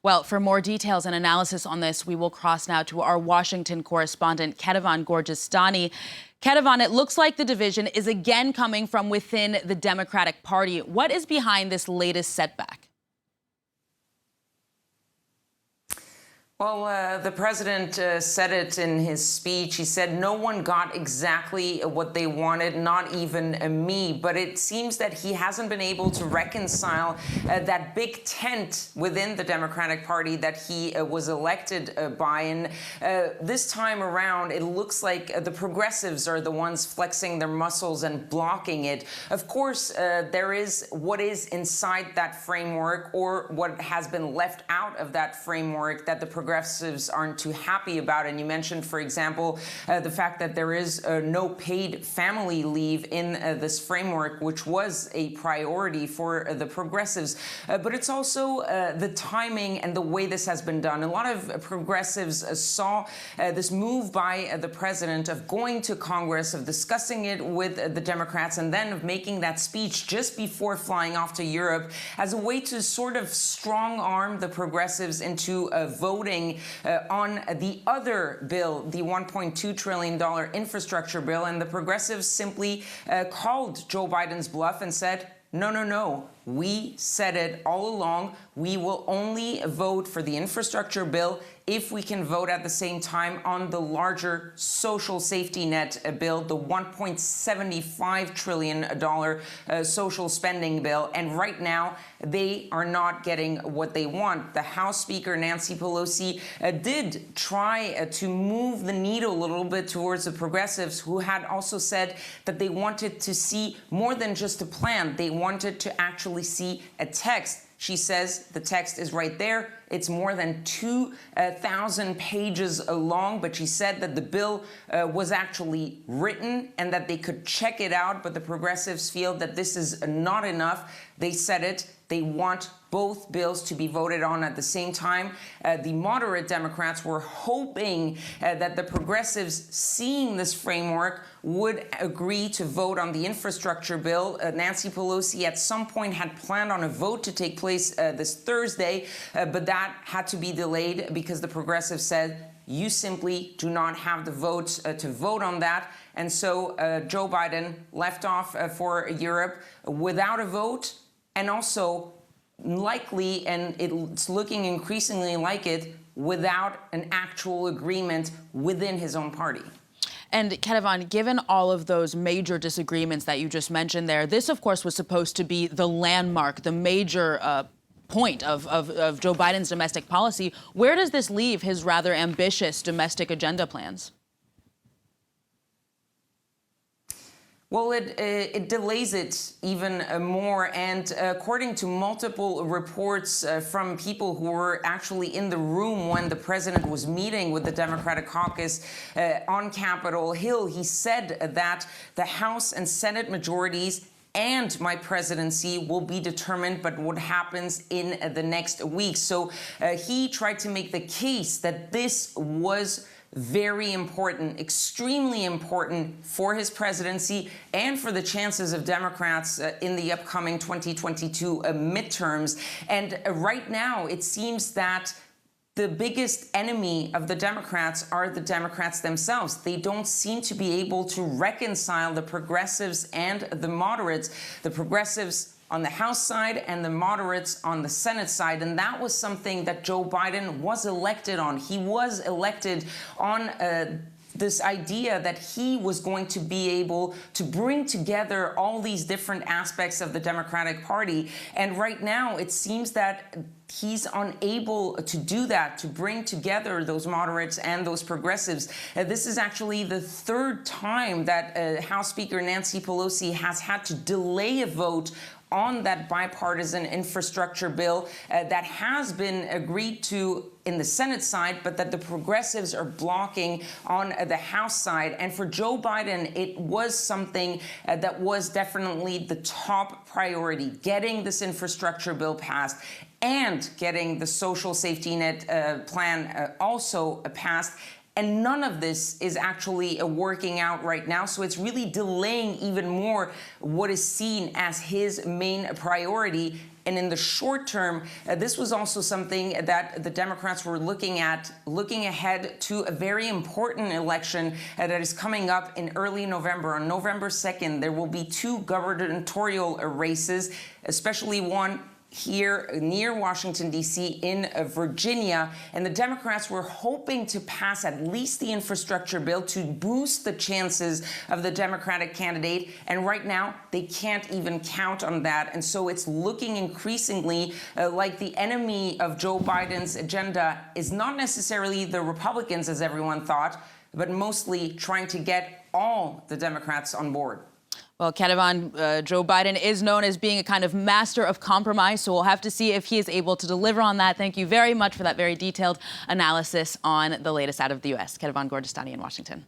Well, for more details and analysis on this, we will cross now to our Washington correspondent, Kethevane Gorjestani. Kethevane, it looks like the division is again coming from within the Democratic Party. What is behind this latest setback? Well, the president said it in his speech. He said no one got exactly what they wanted, not even me. But it seems that he hasn't been able to reconcile that big tent within the Democratic Party that he was elected by. And this time around, it looks like the progressives are the ones flexing their muscles and blocking it. Of course, there is what is inside that framework, or what has been left out of that framework, that the progressives aren't too happy about. And you mentioned, for example, the fact that there is no paid family leave in this framework, which was a priority for the progressives. But it's also the timing and the way this has been done. A lot of progressives saw this move by the president of going to Congress, of discussing it with the Democrats, and then of making that speech just before flying off to Europe as a way to sort of strong-arm the progressives into voting on the other bill, the $1.2 trillion infrastructure bill. And the progressives simply called Joe Biden's bluff and said, no, no, no. We said it all along. We will only vote for the infrastructure bill if we can vote at the same time on the larger social safety net bill, the $1.75 trillion social spending bill. And right now, they are not getting what they want. The House Speaker, Nancy Pelosi, did try to move the needle a little bit towards the progressives, who had also said that they wanted to see more than just a plan. They wanted to actually see a text. She says the text is right there. It's more than 2,000 pages long, but she said that the bill was actually written and that they could check it out. But the progressives feel that this is not enough. They said it. They want both bills to be voted on at the same time. The moderate Democrats were hoping that the progressives, seeing this framework, would agree to vote on the infrastructure bill. Nancy Pelosi at some point had planned on a vote to take place this Thursday, but that had to be delayed because the progressives said, you simply do not have the votes to vote on that. And so Joe Biden left off for Europe without a vote, and also likely, and it's looking increasingly like it, without an actual agreement within his own party. And Kethevane, given all of those major disagreements that you just mentioned there, this, of course, was supposed to be the landmark, the major point of Joe Biden's domestic policy. Where does this leave his rather ambitious domestic agenda plans? Well, it delays it even more. And according to multiple reports from people who were actually in the room when the president was meeting with the Democratic caucus on Capitol Hill, he said that the House and Senate majorities and my presidency will be determined by what happens in the next week. So he tried to make the case that this was very important, extremely important for his presidency and for the chances of Democrats in the upcoming 2022 midterms. And right now, it seems that the biggest enemy of the Democrats are the Democrats themselves. They don't seem to be able to reconcile the progressives and the moderates. The progressives on the House side and the moderates on the Senate side. And that was something that Joe Biden was elected on. He was elected on this idea that he was going to be able to bring together all these different aspects of the Democratic Party. And right now, it seems that he's unable to do that, to bring together those moderates and those progressives. This is actually the third time that House Speaker Nancy Pelosi has had to delay a vote on that bipartisan infrastructure bill that has been agreed to in the Senate side, but that the progressives are blocking on the House side. And for Joe Biden, it was something that was definitely the top priority, getting this infrastructure bill passed and getting the social safety net plan also passed. And none of this is actually working out right now. So it's really delaying even more what is seen as his main priority. And in the short term, this was also something that the Democrats were looking ahead to a very important election that is coming up in early November. On November 2nd, there will be 2 gubernatorial races, especially one here near Washington, D.C. in Virginia. And the Democrats were hoping to pass at least the infrastructure bill to boost the chances of the Democratic candidate. And right now, they can't even count on that. And so it's looking increasingly like the enemy of Joe Biden's agenda is not necessarily the Republicans, as everyone thought, but mostly trying to get all the Democrats on board. Well, Kethevane, Joe Biden is known as being a kind of master of compromise, so we'll have to see if he is able to deliver on that. Thank you very much for that very detailed analysis on the latest out of the U.S. Kethevane Gorjestani in Washington.